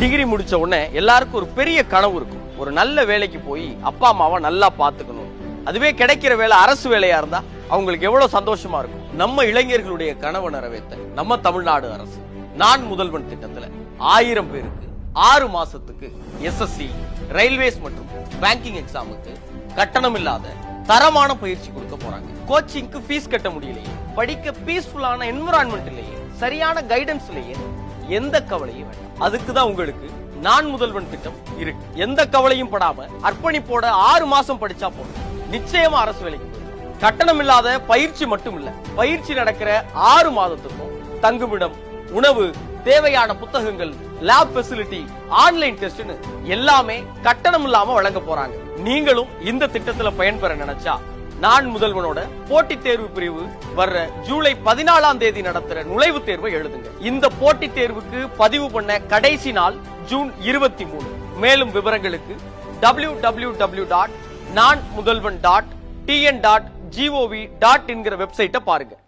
Degree முடிச்ச உடனே எல்லாருக்கும் ஒரு பெரிய கனவு இருக்கும். ஒரு நல்ல வேலைக்கு போய் அப்பா அம்மாவை நல்லா பாத்துக்கணும். அதுவே கிடைக்கிற வேலை அரசு வேலையா இருந்தா அவங்களுக்கு எவ்வளவு சந்தோஷமா இருக்கும். நம்ம இளைஞர்களுடைய கனவு நிறைவேற்ற நம்ம தமிழ்நாடு அரசு நான் முதல்வன் திட்டத்துல 1000 பேருக்கு 6 மாசத்துக்கு எஸ்எஸ்சி, ரயில்வேஸ் மற்றும் பேங்கிங் எக்ஸாமுக்கு கட்டணம் இல்லாத தரமான பயிற்சி கொடுக்க போறாங்க. கோச்சிங்க்கு ஃபீஸ் கட்ட முடியலையே, படிக்க பீஸ்ஃபுல்லான என்விரான்மெண்ட் இல்லையே, சரியான கைடன்ஸ் இல்லையே, எந்த கவலையும் வேண்டாம். அதுக்கு தான் உங்களுக்கு நான் முதல்வன் திட்டம் இருக்கு. எந்த கவலையும் படாம அர்ப்பணிப்போட 6 மாசம் படிச்சா போதும், நிச்சயமா அரசு வேலைக்கு போயிடும். கட்டணம் இல்லாத பயிற்சி மட்டும் இல்ல, பயிற்சி நடக்கிற 6 மாதத்துக்கும் தங்குமிடம், உணவு, தேவையான புத்தகங்கள், லேப் ஃபெசிலிட்டி, ஆன்லைன் டெஸ்ட்னு எல்லாமே கட்டணம் இல்லாம வழங்க போறாங்க. நீங்களும் இந்த திட்டத்துல பயன்பெற நினைச்சா நான் முதல்வனோட போட்டித் தேர்வு பிரிவு வர்ற ஜூலை 14ஆம் தேதி நடத்துற நுழைவுத் தேர்வை எழுதுங்க. இந்த போட்டித் தேர்வுக்கு பதிவு பண்ண கடைசி நாள் ஜூன் 23. மேலும் விவரங்களுக்கு www.nanmudalvan.tn.gov.in வெப்சைட்டை பாருங்க.